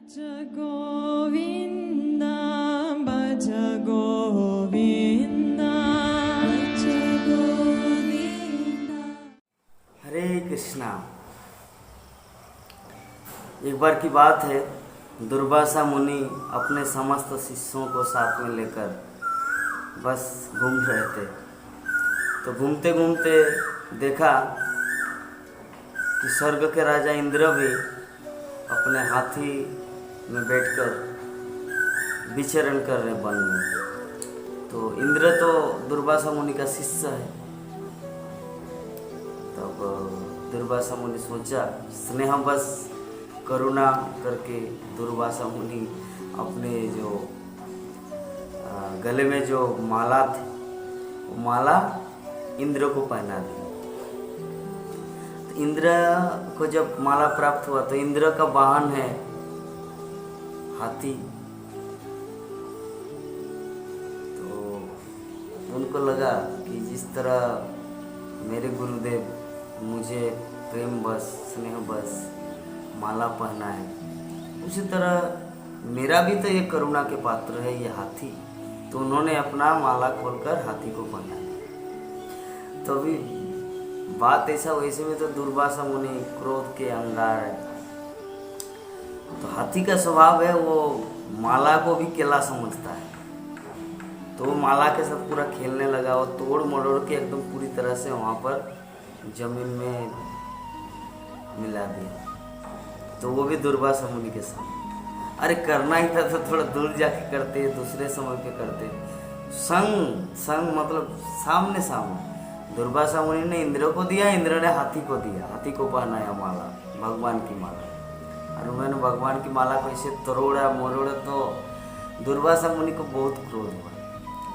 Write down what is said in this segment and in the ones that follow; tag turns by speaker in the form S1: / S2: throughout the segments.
S1: गोविंद भज गोविंद भज गोविंद।
S2: हरे कृष्णा। एक बार की बात है, दुर्वासा मुनि अपने समस्त शिष्यों को साथ में लेकर बस घूम रहे थे। तो घूमते घूमते देखा कि स्वर्ग के राजा इंद्र भी अपने हाथी में बैठकर विचरण कर रहे वन में। तो इंद्र तो दुर्वासा मुनि का शिष्य है। तब दुर्वासा मुनि सोचा, स्नेह बस करुणा करके दुर्वासा मुनि अपने जो गले में जो माला थी वो माला इंद्र को पहना दी। तो इंद्र को जब माला प्राप्त हुआ तो इंद्र का वाहन है हाथी। तो उनको लगा कि जिस तरह मेरे गुरुदेव मुझे प्रेम बस स्नेह बस माला पहना है, उसी तरह मेरा भी तो ये करुणा के पात्र है ये हाथी। तो उन्होंने अपना माला खोलकर हाथी को पहना दिया। तो अभी बात ऐसा, वैसे में तो दुर्वासा मुनि क्रोध के अंगार है। तो हाथी का स्वभाव है वो माला को भी केला समझता है। तो वो माला के साथ पूरा खेलने लगा, वो तोड़ मरोड़ के एकदम पूरी तरह से वहाँ पर जमीन में मिला दिया। तो वो भी दुर्वासा मुनि के साथ, अरे करना ही था तो थोड़ा दूर जाके करते, दूसरे समय पे करते। संग मतलब सामने सामने दुर्वासा मुनि ने इंद्र को दिया, इंद्र ने हाथी को दिया, हाथी को पहनाया माला, भगवान की माला। और उन्होंने भगवान की माला को ऐसे तोड़ा मोड़ा तो दुर्वासा मुनि को बहुत क्रोध हुआ।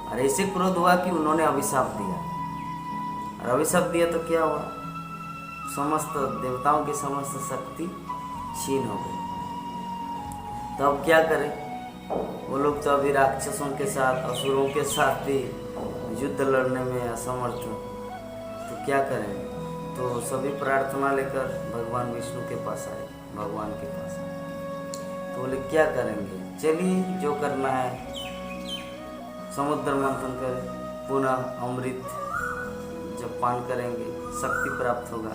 S2: और ऐसे क्रोध हुआ कि उन्होंने अभिशाप दिया। और अभिशाप दिया तो क्या हुआ, समस्त देवताओं की समस्त शक्ति छीन हो गई। तो अब क्या करें, वो लोग तो अभी राक्षसों के साथ असुरों के साथ भी युद्ध लड़ने में असमर्थ। तो क्या करें, तो सभी प्रार्थना लेकर भगवान विष्णु के पास आए, भगवान के पास आए। तो बोले क्या करेंगे, चलिए जो करना है समुद्र मंथन करें, पुनः अमृत जब पान करेंगे शक्ति प्राप्त होगा।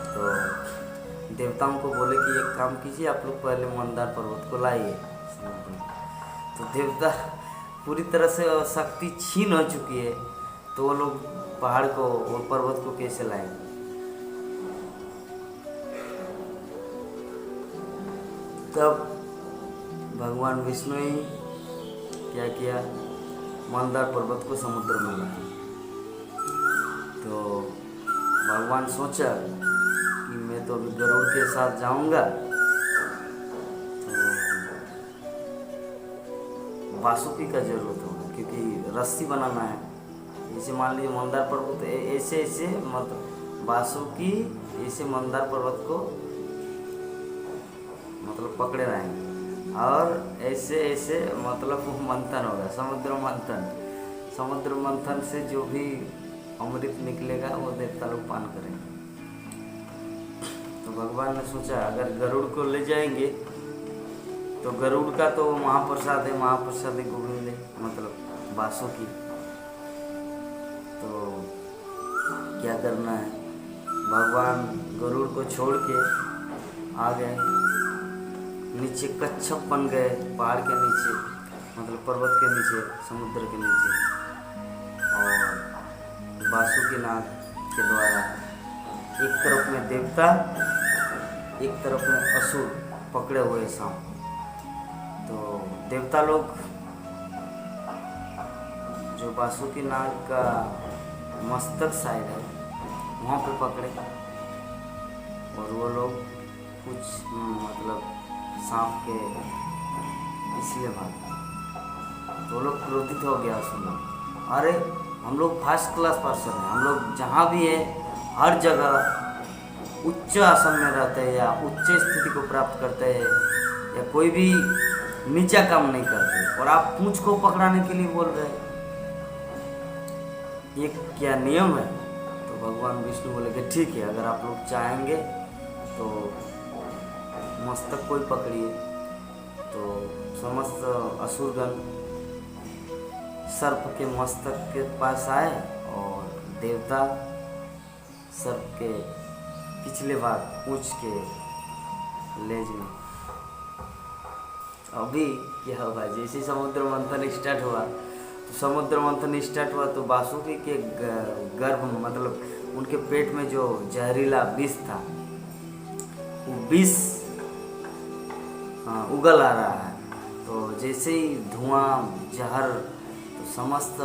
S2: तो देवताओं को बोले कि एक काम कीजिए, आप लोग पहले मंदार पर्वत को लाइए। तो देवता पूरी तरह से शक्ति छीन हो चुकी है, तो वो लोग पहाड़ को और पर्वत को कैसे लाएंगे। तब भगवान विष्णु ही क्या किया, मंदार पर्वत को समुद्र में लाया। तो भगवान सोचा कि मैं तो अभी गरुड़ के साथ जाऊंगा, तो वासुकी का जरूरत होगा क्योंकि रस्सी बनाना है। जैसे मान लीजिए मंदार पर्वत ऐसे ऐसे मतलब वासुकी ऐसे मंदार पर्वत को मतलब पकड़े रहेंगे और ऐसे ऐसे मतलब वो मंथन होगा, समुद्र मंथन से जो भी अमृत निकलेगा वो देवता लोग पान करेंगे। तो भगवान ने सोचा अगर गरुड़ को ले जाएंगे तो गरुड़ का तो महाप्रसाद है, महाप्रसाद है गोविंद है, मतलब वासुकी। तो क्या करना है, भगवान गरुड़ को छोड़ के आ गए नीचे, कच्छप बन गए पहाड़ के नीचे, मतलब पर्वत के नीचे, समुद्र के नीचे। और वासुकी नाग के द्वारा एक तरफ में देवता एक तरफ में असुर पकड़े हुए सांप। तो देवता लोग जो वासुकी नाग का मस्तक साइड है वहाँ पे पकड़े, और वो लोग कुछ मतलब सांप के इसलिए भाग। तो लोग क्रोधित हो गया सुनो, अरे हम लोग फर्स्ट क्लास पर्सन हैं, हम लोग जहाँ भी है हर जगह उच्च आसन में रहते हैं या उच्च स्थिति को प्राप्त करते हैं या कोई भी नीचा काम नहीं करते, और आप पूंछ को पकड़ाने के लिए बोल रहे हैं, ये क्या नियम है। तो भगवान विष्णु बोले कि ठीक है, अगर आप लोग चाहेंगे तो मस्तक को ही पकड़िए। तो समस्त असुरगण सर्प के मस्तक के पास आए और देवता सर्प के पिछले भाग पूंछ के लेज में। अभी क्या हुआ, जैसे समुद्र मंथन स्टार्ट हुआ तो समुद्र मंथन स्टार्ट हुआ तो वासुकी के गर्भ मतलब उनके पेट में जो जहरीला विष था वो विष उगल आ रहा है। तो जैसे ही धुआं जहर, तो समस्त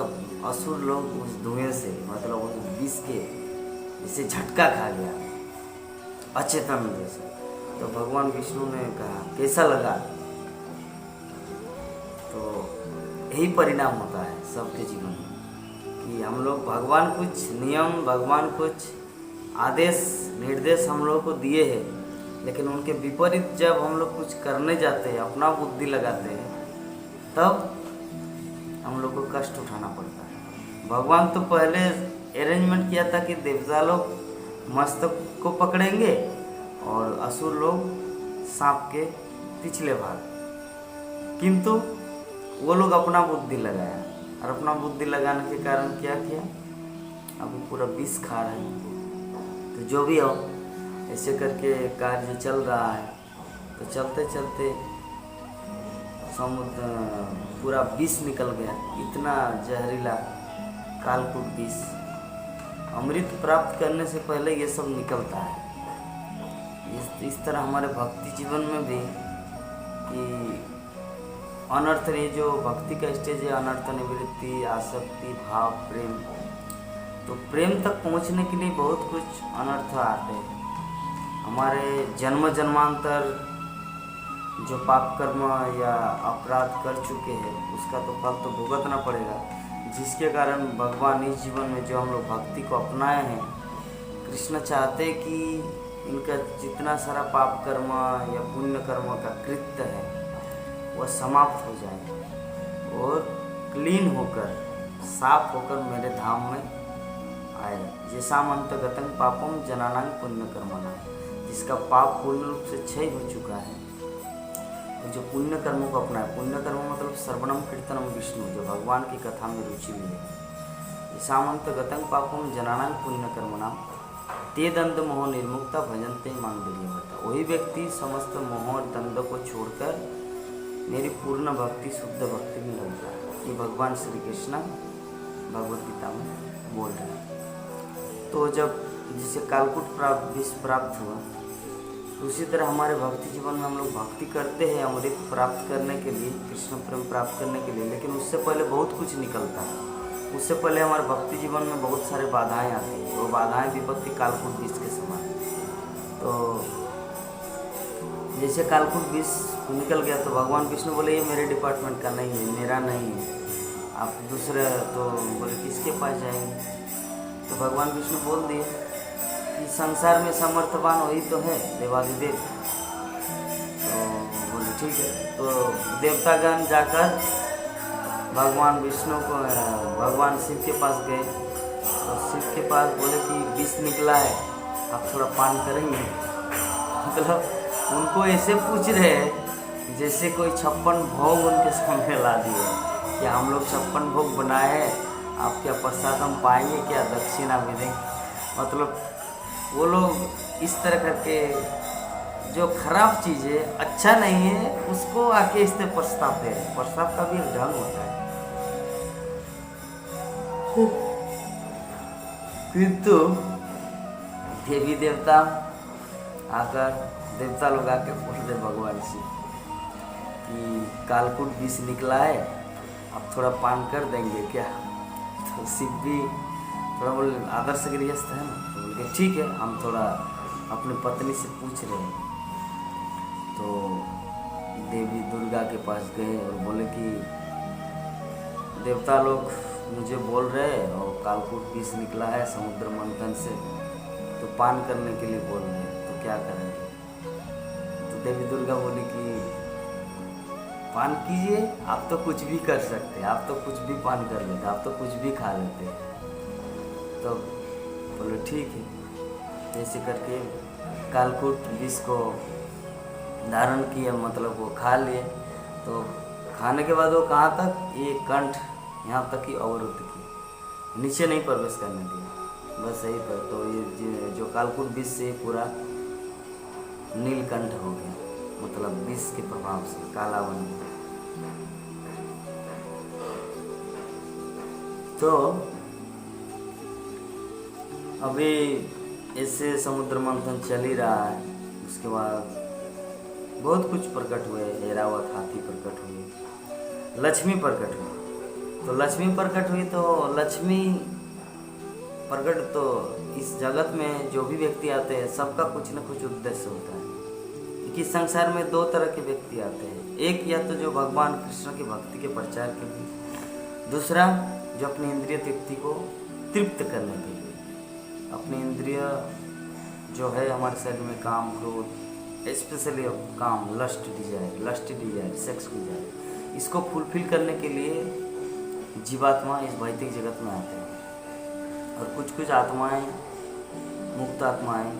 S2: असुर लोग उस धुएं से मतलब उस विष के जैसे झटका खा गया अचेतन जैसे। तो भगवान विष्णु ने कहा कैसा लगा। तो यही परिणाम होता है सबके जीवन में कि हम लोग भगवान कुछ नियम, भगवान कुछ आदेश निर्देश हम लोग को दिए हैं, लेकिन उनके विपरीत जब हम लोग कुछ करने जाते हैं, अपना बुद्धि लगाते हैं, तब हम लोग को कष्ट उठाना पड़ता है। भगवान तो पहले अरेंजमेंट किया था कि देवता लोग मस्तक को पकड़ेंगे और असुर लोग सांप के पिछले भाग, किंतु वो लोग अपना बुद्धि लगाया और अपना बुद्धि लगाने के कारण क्या किया, अभी पूरा विष खा रहे हैं। तो जो भी हो, ऐसे करके कार्य चल रहा है। तो चलते चलते समुद्र पूरा विष निकल गया, इतना जहरीला कालकूट विष। अमृत प्राप्त करने से पहले ये सब निकलता है। इस तरह हमारे भक्ति जीवन में भी कि अनर्थ, ये जो भक्ति का स्टेज है, अनर्थ निवृत्ति, आसक्ति, भाव, प्रेम। तो प्रेम तक पहुंचने के लिए बहुत कुछ अनर्थ आते हैं। हमारे जन्म जन्मांतर जो पाप कर्म या अपराध कर चुके हैं उसका तो फल तो भुगतना पड़ेगा, जिसके कारण भगवान इस जीवन में जो हम लोग भक्ति को अपनाए हैं, कृष्ण चाहते कि इनका जितना सारा पाप कर्म या पुण्य कर्म का कृत्य है वह समाप्त हो जाए और क्लीन होकर, साफ होकर मेरे धाम में आए। जैसामंतगतं पापम जनानां पुण्य कर्मणां, जिसका पाप पूर्ण रूप से क्षय हो चुका है, और जो पुण्य कर्मों को अपनाए। पुण्य कर्म मतलब श्रवणम कीर्तनम विष्णु, जो भगवान की कथा में रुचि मिले। जैसामंतगतं पापम जनानां पुण्य कर्मणां ते दंड मोह निर्मुक्ता भजन्ते मां प्रियव्रता। वही व्यक्ति समस्त मोह और दंड को छोड़कर मेरी पूर्ण भक्ति, शुद्ध भक्ति में लगता है। ये भगवान श्री कृष्ण भगवद गीता में बोल रहे हैं। तो जब जिसे कालकूट विष प्राप्त हुआ, उसी तरह हमारे भक्ति जीवन में हम लोग भक्ति करते हैं अमृत प्राप्त करने के लिए, कृष्ण प्रेम प्राप्त करने के लिए, लेकिन उससे पहले बहुत कुछ निकलता है। उससे पहले हमारे भक्ति जीवन में बहुत सारे बाधाएं आती हैं। वो बाधाएं विपत्ति कालकूट विष के समान। तो जैसे कालकूट विष निकल गया तो भगवान विष्णु बोले ये मेरे डिपार्टमेंट का नहीं है, मेरा नहीं है, आप दूसरे। तो बोले किसके पास जाएंगे। तो भगवान विष्णु बोल दिए कि संसार में समर्थवान वही तो है, देवादिदेव। तो बोले ठीक है। तो देवतागण जाकर भगवान विष्णु को, भगवान शिव के पास गए। तो शिव के पास बोले कि विष निकला है, आप थोड़ा पान करेंगे। मतलब उनको ऐसे पूछ रहे हैं जैसे कोई 56 भोग उनके सामने ला दिए कि हम लोग 56 भोग बनाए हैं, आप क्या प्रसाद हम पाएंगे, क्या दक्षिणा भी देंगे। मतलब वो लोग इस तरह करके जो खराब चीज़ें अच्छा नहीं है उसको आके इससे पछताते हैं। प्रस्ताव का भी एक ढंग होता है। किंतु देवी देवता आकर, देवता लोग आके पूछ रहे भगवान से कि कालकूट विष निकला है, आप थोड़ा पान कर देंगे क्या। तो शिव भी थोड़ा बोले, आदर्श गृहस्थ है ना, तो बोले ठीक है, हम थोड़ा अपनी पत्नी से पूछ रहे हैं। तो देवी दुर्गा के पास गए और बोले कि देवता लोग मुझे बोल रहे हैं और कालकूट विष निकला है समुद्र मंथन से, तो पान करने के लिए बोल रहे हैं, तो क्या करेंगे। तो देवी दुर्गा बोली कि पान कीजिए, आप तो कुछ भी कर सकते हैं, आप तो कुछ भी पान कर लेते, आप तो कुछ भी खा लेते हैं। तो बोले ठीक है। ऐसे करके कालकूट विष को धारण किया, मतलब वो खा लिए। तो खाने के बाद वो कहाँ तक, ये कंठ यहाँ तक ही अवरुद्ध किया, नीचे नहीं प्रवेश करने दिया, बस यही पर। तो ये जो कालकूट विष से पूरा नीलकंठ हो गया, मतलब विष के प्रभाव से काला बन गया। तो अभी ऐसे समुद्र मंथन चल ही रहा है। उसके बाद बहुत कुछ प्रकट हुए, ऐरावत हाथी प्रकट हुए, लक्ष्मी प्रकट हुई। तो लक्ष्मी प्रकट हुई तो लक्ष्मी प्रकट, तो इस जगत में जो भी व्यक्ति आते हैं सबका कुछ न कुछ उद्देश्य होता है। क्योंकि संसार में दो तरह के व्यक्ति आते हैं, एक या तो जो भगवान कृष्ण की भक्ति के प्रचार के लिए, दूसरा जो अपनी इंद्रिय तृप्ति को तृप्त करने के लिए। अपनी इंद्रिय जो है हमारे शरीर में काम, क्रोध, स्पेशली काम, लस्ट डिजायर, सेक्स डिजायर, इसको फुलफिल करने के लिए जीवात्मा इस भौतिक जगत में आते हैं। और कुछ आत्माएं, मुक्त आत्माएं,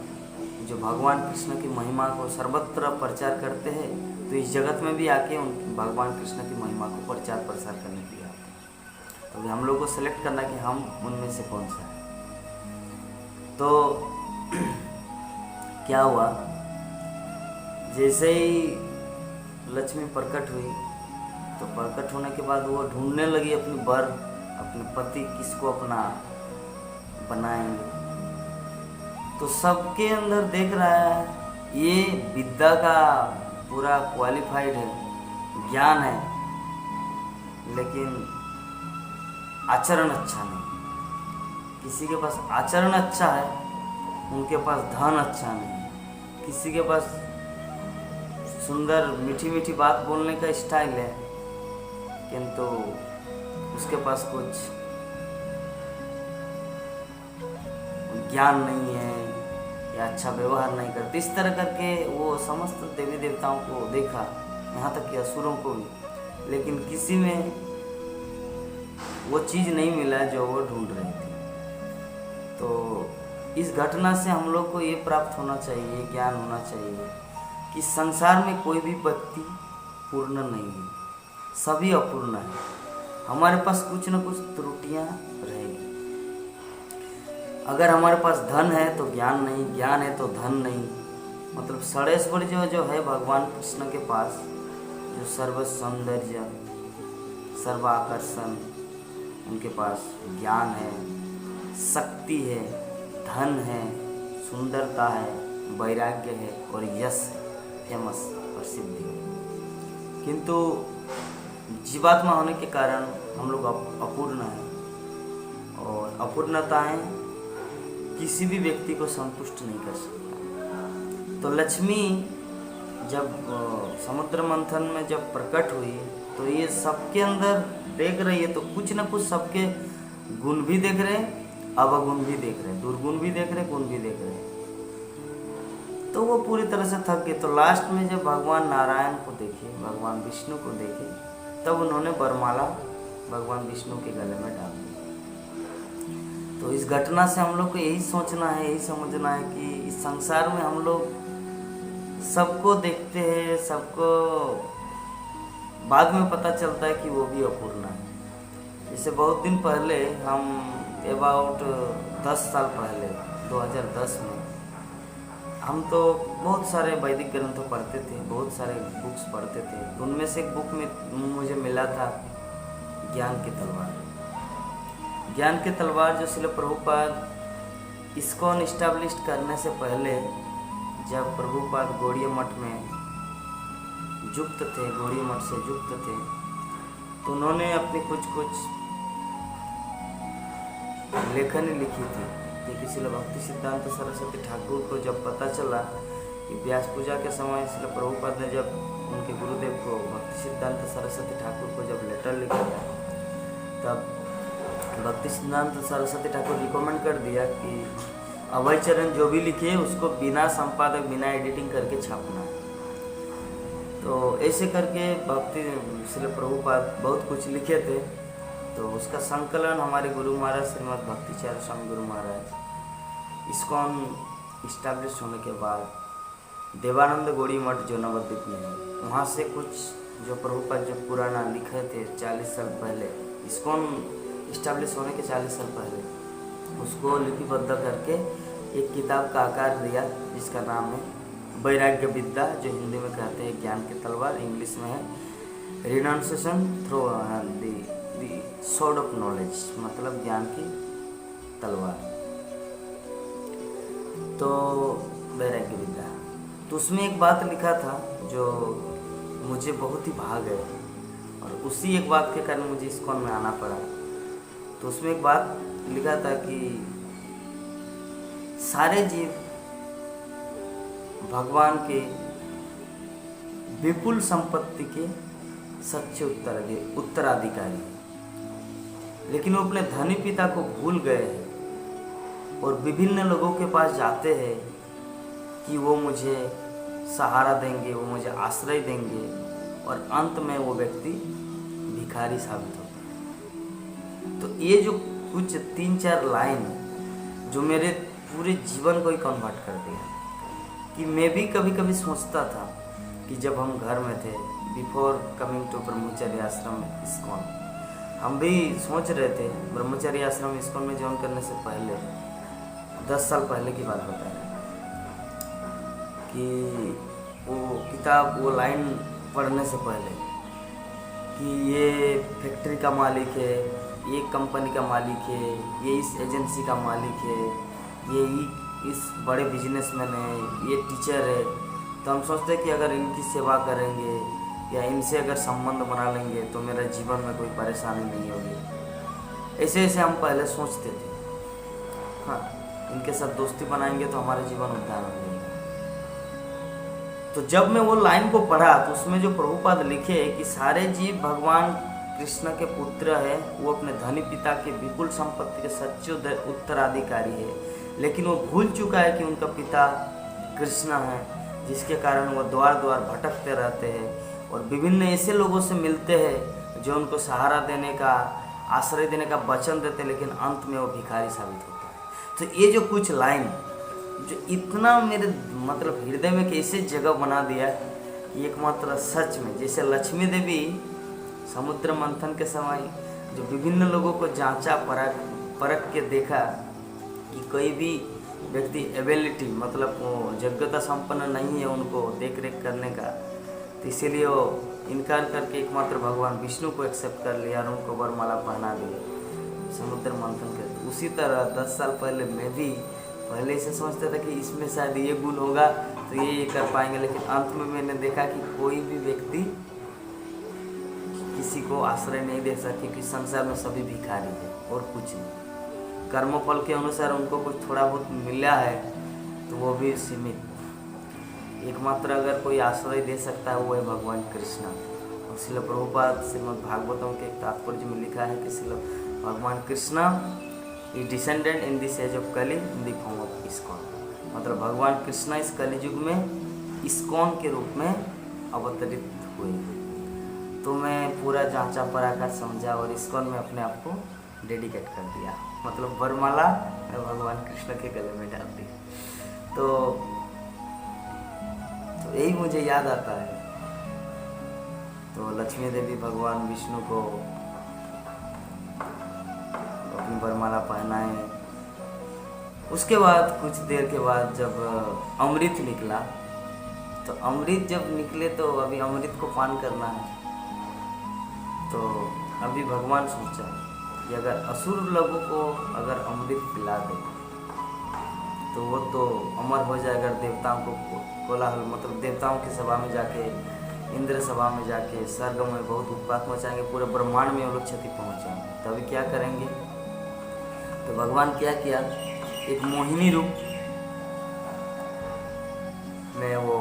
S2: जो भगवान कृष्ण की महिमा को सर्वत्र प्रचार करते हैं, तो इस जगत में भी आके उन भगवान कृष्ण की महिमा को प्रचार प्रसार करने के लिए आते हैं। तो हम लोग को सेलेक्ट करना कि हम उनमें से कौन सा है। तो क्या हुआ, जैसे ही लक्ष्मी प्रकट हुई, तो प्रकट होने के बाद वो ढूंढने लगी अपनी वर, अपने पति किसको अपना बनाएंगे। तो सबके अंदर देख रहा है ये विद्या का पूरा क्वालिफाइड है, ज्ञान है, लेकिन आचरण अच्छा नहीं। किसी के पास आचरण अच्छा है, उनके पास धन अच्छा नहीं। किसी के पास सुंदर मीठी मीठी बात बोलने का स्टाइल है, किंतु उसके पास कुछ ज्ञान नहीं है या अच्छा व्यवहार नहीं करते। इस तरह करके वो समस्त देवी देवताओं को देखा, यहाँ तक कि असुरों को भी, लेकिन किसी में वो चीज़ नहीं मिला जो वो ढूंढ रही थी। तो इस घटना से हम लोग को ये प्राप्त होना चाहिए, ज्ञान होना चाहिए कि संसार में कोई भी व्यक्ति पूर्ण नहीं है, सभी अपूर्ण है। हमारे पास कुछ न कुछ त्रुटियां रहेगी। अगर हमारे पास धन है तो ज्ञान नहीं, ज्ञान है तो धन नहीं। मतलब षडेश्वर जो है भगवान कृष्ण के पास, जो सर्व सौंदर्य, सर्व आकर्षण, उनके पास ज्ञान है, शक्ति है, धन है, सुंदरता है, वैराग्य है और यश, फेमस, प्रसिद्धि है। किंतु जीवात्मा होने के कारण हम लोग अपूर्ण हैं, और अपूर्णताएं किसी भी व्यक्ति को संतुष्ट नहीं कर सकता। तो लक्ष्मी जब समुद्र मंथन में जब प्रकट हुई, तो ये सबके अंदर देख रही है, तो कुछ न कुछ सबके गुण भी देख रहे, अवगुण भी देख रहे, दुर्गुण भी देख रहे, गुण भी देख रहे। तो वो पूरी तरह से थक गए। तो लास्ट में जब भगवान नारायण को देखे, भगवान विष्णु को देखे, तब उन्होंने वरमाला भगवान विष्णु के गले में डाल दी। तो इस घटना से हम लोग को यही सोचना है, यही समझना है कि इस संसार में हम लोग सबको देखते हैं, सबको बाद में पता चलता है कि वो भी अपूर्ण है। जैसे बहुत दिन पहले, हम अबाउट 10 साल पहले, 2010 में, हम तो बहुत सारे वैदिक ग्रंथों पढ़ते थे, बहुत सारे बुक्स पढ़ते थे। उनमें से एक बुक में मुझे मिला था ज्ञान की तलवार। ज्ञान की तलवार जो श्रील प्रभुपाद इस्कॉन इस्टेब्लिश करने से पहले, जब प्रभुपाद गौड़ीय मठ में युक्त थे, गौड़ीय मठ से युक्त थे, तो उन्होंने अपनी कुछ लेखनी लिखी थी। कि श्रील भक्ति सिद्धांत सरस्वती ठाकुर को जब पता चला कि व्यास पूजा के समय श्रील प्रभुपाद ने जब उनके गुरुदेव को भक्ति सिद्धांत सरस्वती ठाकुर को जब लेटर लिखा था, तब भक्ति सिद्धांत सरस्वती ठाकुर रिकमेंड कर दिया कि अभय चरण जो भी लिखे उसको बिना संपादक, बिना एडिटिंग करके छापना है। तो ऐसे करके भक्ति श्रील प्रभुपाद बहुत कुछ लिखे थे। तो उसका संकलन हमारे गुरु महाराज श्रीमद् भक्तिचार्य स्वामी गुरु महाराज इस्कॉन इस्टेब्लिश होने के बाद देवानंद गौड़ी मठ जो नवद्वीप में है, वहाँ से कुछ जो प्रभुपाद जो पुराना लिखे थे 40 साल पहले, इस्कॉन इस्टेब्लिश होने के 40 साल पहले, उसको लिपिबद्ध करके एक किताब का आकार दिया जिसका नाम है वैराग्य विद्या, जो हिंदी में कहते हैं ज्ञान की तलवार, इंग्लिश में है renunciation through the sword of knowledge, मतलब ज्ञान की तलवार। तो वैराग्य विद्या, तो उसमें एक बात लिखा था जो मुझे बहुत ही भा गए, और उसी एक बात के कारण मुझे इस्कॉन में आना पड़ा। तो उसमें एक बात लिखा था कि सारे जीव भगवान के विपुल संपत्ति के सच्चे उत्तराधिकारी हैं, लेकिन वो अपने धनी पिता को भूल गए हैं और विभिन्न लोगों के पास जाते हैं कि वो मुझे सहारा देंगे, वो मुझे आश्रय देंगे, और अंत में वो व्यक्ति भिखारी साबित होता है। तो ये जो कुछ 3-4 लाइन जो मेरे पूरे जीवन को ही कन्वर्ट कर दिया, कि मैं भी कभी कभी सोचता था कि जब हम घर में थे, बिफोर कमिंग टू ब्रह्मचर्य आश्रम इस्कॉन, हम भी सोच रहे थे ब्रह्मचर्य आश्रम इस्कॉन में ज्वाइन करने से पहले, 10 साल पहले की बात बता रहे कि वो किताब, वो लाइन पढ़ने से पहले कि ये फैक्ट्री का मालिक है, ये कंपनी का मालिक है, ये इस एजेंसी का मालिक है, ये इस बड़े बिजनेसमैन है, ये टीचर है, तो हम सोचते कि अगर इनकी सेवा करेंगे या इनसे अगर संबंध बना लेंगे तो मेरा जीवन में कोई परेशानी नहीं होगी। ऐसे ऐसे हम पहले सोचते थे। हाँ, इनके साथ दोस्ती बनाएंगे तो हमारा जीवन उद्धार हो जाएगा। तो जब मैं वो लाइन को पढ़ा तो उसमें जो प्रभुपाद लिखे कि सारे जीव भगवान कृष्ण के पुत्र है, वो अपने धनी पिता के विपुल संपत्ति के सच्चे उत्तराधिकारी है, लेकिन वो भूल चुका है कि उनका पिता कृष्ण है, जिसके कारण वो द्वार द्वार भटकते रहते हैं और विभिन्न ऐसे लोगों से मिलते हैं जो उनको सहारा देने का, आश्रय देने का वचन देते हैं, लेकिन अंत में वो भिखारी साबित होता है। तो ये जो कुछ लाइन जो इतना मेरे मतलब हृदय में कैसे जगह बना दिया कि एकमात्र सच में, जैसे लक्ष्मी देवी समुद्र मंथन के समय जो विभिन्न लोगों को जांचा परख के देखा कि कोई भी व्यक्ति एबिलिटी मतलब वो योग्यता संपन्न नहीं है उनको देख रेख करने का, तो इसीलिए वो इनकार करके एकमात्र भगवान विष्णु को एक्सेप्ट कर लिया और उनको वरमाला पहना दी समुद्र मंथन करके। उसी तरह 10 साल पहले मैं भी पहले से सोचता था कि इसमें शायद ये गुण होगा तो ये कर पाएंगे, लेकिन अंत में मैंने देखा कि कोई भी व्यक्ति किसी को आश्रय नहीं दे सके, कि संसार में सभी भिखारी है और कुछ नहीं। कर्मफल के अनुसार उनको कुछ थोड़ा बहुत मिला है तो वो भी सीमित। एकमात्र अगर कोई आश्रय दे सकता है वो है भगवान कृष्ण। और श्रील प्रभुपाद श्रीमद् भागवतम के तात्पर्य में लिखा है कि श्रील भगवान कृष्ण ई descendant in this age of Kali in the form of ISKCON, मतलब भगवान कृष्ण इस कलियुग में इस्कॉन के रूप में अवतरित हुए। तो मैं पूरा जांचा पराकर समझा और इस्कॉन में अपने आप को डेडिकेट कर दिया, मतलब वरमाला मैं भगवान कृष्ण के गले में डाल दी। तो यही मुझे याद आता है। तो लक्ष्मी देवी भगवान विष्णु को अपनी वरमाला पहनाए। उसके बाद कुछ देर के बाद जब अमृत निकला, तो अमृत जब निकले तो अभी अमृत को पान करना है। तो अभी भगवान सोचा कि अगर असुर लोगों को अगर अमृत पिला दे तो वो तो अमर हो जाए। अगर देवताओं को कोलाहल मतलब देवताओं की सभा में जाके, इंद्र सभा में जाके, स्वर्ग में बहुत उत्पात मचाएंगे, पूरे ब्रह्मांड में वो लोग क्षति पहुँचाएंगे, तभी क्या करेंगे? तो भगवान क्या किया, एक मोहिनी रूप में वो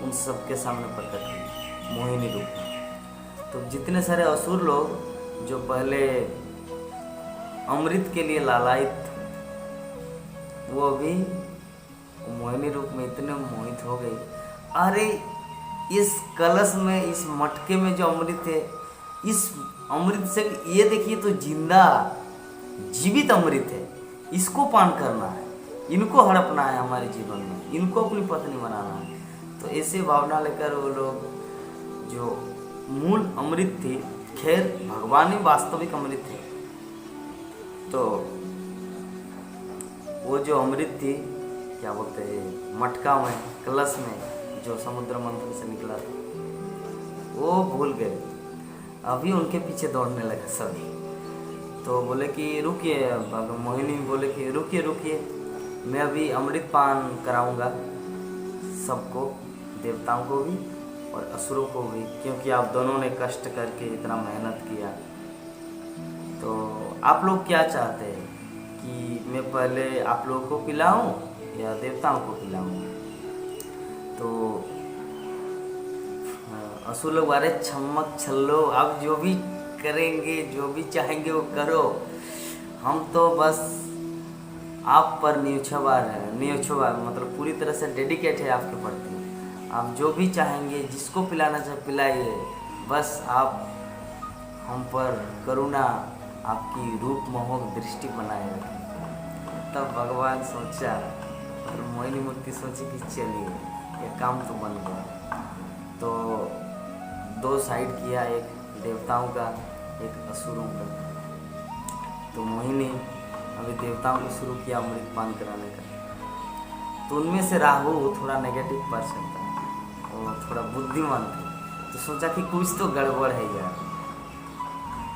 S2: उन सबके सामने प्रकट हुई, मोहिनी रूप। तो जितने सारे असुर लोग जो पहले अमृत के लिए लालायित, वो भी मोहिनी रूप में इतने मोहित हो गए, अरे इस कलश में, इस मटके में जो अमृत है, इस अमृत से ये देखिए तो जिंदा जीवित अमृत है, इसको पान करना है। इनको हड़पना है हमारे जीवन में, इनको अपनी पत्नी बनाना है। तो ऐसे भावना लेकर वो लोग जो मूल अमृत थी, खैर भगवान ही वास्तविक अमृत थे, तो वो जो अमृत थी क्या बोलते हैं मटका में, कलश में जो समुद्र मंथन से निकला था, वो भूल गए। अभी उनके पीछे दौड़ने लगे सभी। तो बोले कि रुकिए, मोहिनी बोले कि रुकिए रुकिए, मैं अभी अमृत पान कराऊंगा सबको, देवताओं को भी और असुरों को भी, क्योंकि आप दोनों ने कष्ट करके इतना मेहनत किया। तो आप लोग क्या चाहते हैं कि मैं पहले आप लोगों को पिलाऊं या देवताओं को पिलाऊं? तो असुर लोग अरे छमक छल्लो, आप जो भी करेंगे, जो भी चाहेंगे वो करो, हम तो बस आप पर नियोछवार है, नियोछवार मतलब पूरी तरह से डेडिकेट है आपके प्रति। आप जो भी चाहेंगे, जिसको पिलाना चाहे पिलाइए, बस आप हम पर करुणा, आपकी रूप मोहक दृष्टि बनाए रखें। तब भगवान सोचा और मोहिनी मूर्ति सोची कि चलिए ये काम तो बन गया। तो दो साइड किया, एक देवताओं का एक असुरों का। तो मोहिनी अभी देवताओं को शुरू किया अमृत पान कराने का। तो उनमें से राहु थोड़ा नेगेटिव पर्सन था और थोड़ा बुद्धिमान थे। तो सोचा कि कुछ तो गड़बड़ है यार,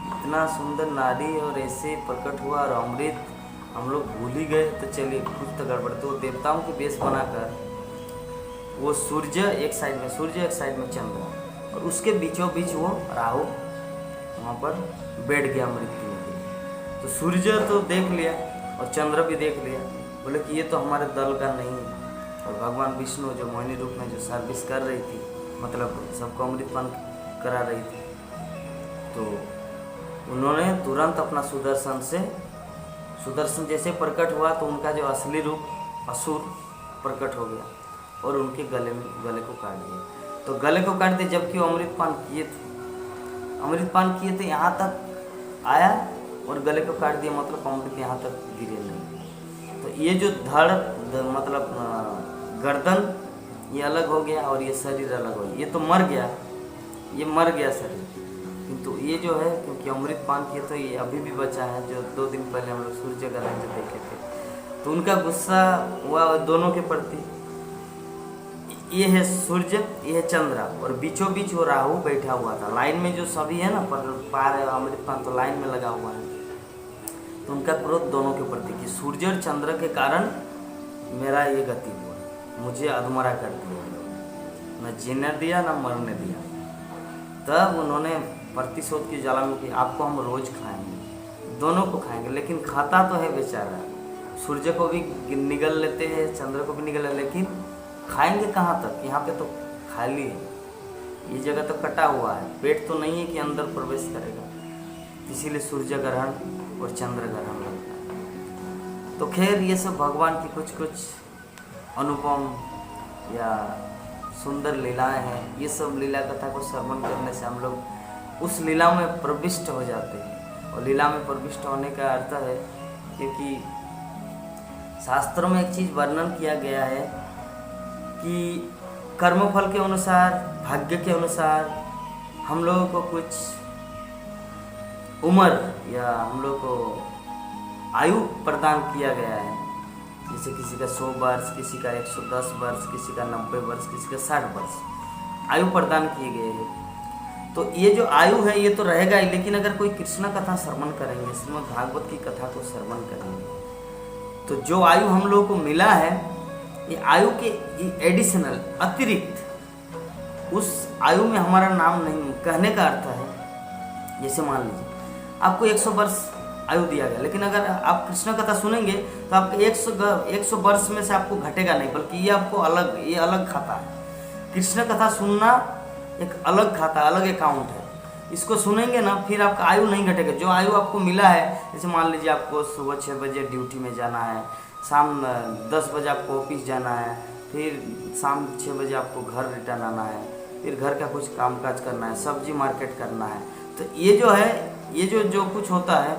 S2: इतना सुंदर नारी और ऐसे प्रकट हुआ और अमृत हम लोग भूल ही गए, तो चलिए कुछ तो गड़बड़। तो देवताओं के बेस बनाकर वो सूर्य एक साइड में, सूर्य एक साइड में चंद्र, और उसके बीचों बीच वो राहु वहाँ पर बैठ गया अमृत पीने के लिए। तो सूर्य तो देख लिया और चंद्र भी देख लिया, बोले कि ये तो हमारे दल का नहीं है। और भगवान विष्णु जो मोहिनी रूप में जो सर्विस कर रही थी, मतलब सबको अमृत पान करा रही थी, तो उन्होंने तुरंत अपना सुदर्शन जैसे प्रकट हुआ तो उनका जो असली रूप असुर प्रकट हो गया और उनके गले को काट दिया। तो गले को काट दिया, जबकि वो अमृत पान किए थे यहाँ तक आया और गले को काट दिया, मतलब अमृत यहाँ तक गिरे नहीं। तो ये जो मतलब गर्दन ये अलग हो गया और ये शरीर अलग हो गया, ये तो मर गया, ये मर गया शरीर, किंतु ये जो है क्योंकि अमृत पान किए तो ये अभी भी बचा है। जो 2 दिन पहले हम लोग सूर्य ग्रहण जो देखे थे, तो उनका गुस्सा हुआ दोनों के प्रति। ये है सूर्य, ये है चंद्र, और बीचों बीच वो राहु बैठा हुआ था। लाइन में जो सभी है ना पार अमृत पान तो लाइन में लगा हुआ है। तो उनका क्रोध दोनों के प्रति कि सूर्य और चंद्र के कारण मेरा ये गति हुआ, मुझे अधमरा कर दिया, न जीने दिया न मरने दिया। तब उन्होंने प्रतिशोध की ज्वाला में कि आपको हम रोज खाएंगे, दोनों को खाएंगे, लेकिन खाता तो है बेचारा, सूर्य को भी निगल लेते हैं, चंद्र को भी निगल लेते, लेकिन खाएंगे कहाँ तक? यहाँ पे तो खाली है, ये जगह तो कटा हुआ है, पेट तो नहीं है कि अंदर प्रवेश करेगा। इसीलिए सूर्य ग्रहण और चंद्र ग्रहण लगता है। तो खैर ये सब भगवान की कुछ कुछ अनुपम या सुंदर लीलाएं हैं। ये सब लीला कथा को श्रवण करने से हम लोग उस लीला में प्रविष्ट हो जाते हैं। और लीला में प्रविष्ट होने का अर्थ है, क्योंकि शास्त्रों में एक चीज़ वर्णन किया गया है कि कर्मफल के अनुसार, भाग्य के अनुसार हम लोगों को कुछ उम्र या हम लोग को आयु प्रदान किया गया है। जैसे किसी का 100 वर्ष, किसी का 110 वर्ष, किसी का 90 वर्ष, किसी का 60 वर्ष आयु प्रदान किए गए हैं। तो ये जो आयु है ये तो रहेगा ही, लेकिन अगर कोई कृष्ण कथा श्रवण करेंगे, श्रीमद् भागवत की कथा को श्रवण करेंगे, तो जो आयु हम लोगों को मिला है, ये आयु के एडिशनल अतिरिक्त उस आयु में हमारा नाम नहीं। कहने का अर्थ है, जैसे मान लीजिए आपको 100 वर्ष आयु दिया गया, लेकिन अगर आप कृष्ण कथा सुनेंगे तो आपके 100 वर्ष में से आपको घटेगा नहीं, बल्कि ये आपको ये अलग खाता है। कृष्ण कथा सुनना एक अलग खाता, अलग अकाउंट है। इसको सुनेंगे ना, फिर आपका आयु नहीं घटेगा। जो आयु आपको मिला है, जैसे मान लीजिए आपको सुबह 6 बजे ड्यूटी में जाना है, शाम 10 बजे आपको ऑफिस जाना है, फिर शाम 6 बजे आपको घर रिटर्न आना है, फिर घर का कुछ कामकाज करना है, सब्जी मार्केट करना है। तो ये जो है, ये जो कुछ होता है,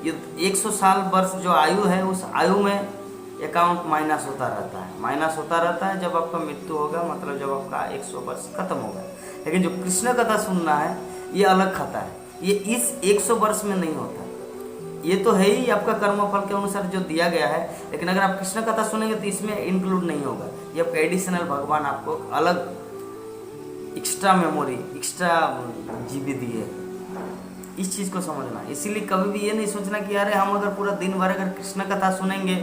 S2: ये 100 साल वर्ष जो आयु है, उस आयु में अकाउंट माइनस होता रहता है, माइनस होता रहता है। जब आपका मृत्यु होगा मतलब जब आपका 100 वर्ष खत्म होगा। लेकिन जो कृष्ण कथा सुनना है ये अलग खाता है, ये इस 100 वर्ष में नहीं होता। ये तो है ही आपका कर्मफल के अनुसार जो दिया गया है, लेकिन अगर आप कृष्ण कथा सुनेंगे तो इसमें इंक्लूड नहीं होगा। ये आपका एडिशनल भगवान आपको अलग एक्स्ट्रा मेमोरी, एक्स्ट्रा जीबी दिए। इस चीज़ को समझना, इसीलिए कभी भी ये नहीं सोचना कि अरे हम अगर पूरा दिन भर अगर कृष्ण कथा सुनेंगे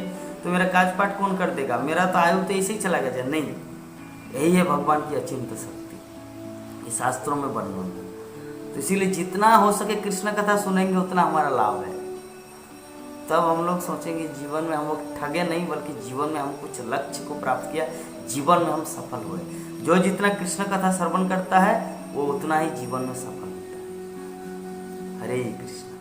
S2: तो मेरा काज पाठ कौन कर देगा, मेरा तो आयु तो ऐसे ही चला गया। नहीं, यही है भगवान की अचिंत्य शक्ति, ये शास्त्रों में वर्णन है। तो इसीलिए जितना हो सके कृष्ण कथा सुनेंगे उतना हमारा लाभ है। तब हम लोग सोचेंगे जीवन में हम लोग ठगे नहीं, बल्कि जीवन में हम कुछ लक्ष्य को प्राप्त किया, जीवन में हम सफल हुए। जो जितना कृष्ण कथा श्रवण करता है वो उतना ही जीवन में सफल होता है। हरे कृष्ण।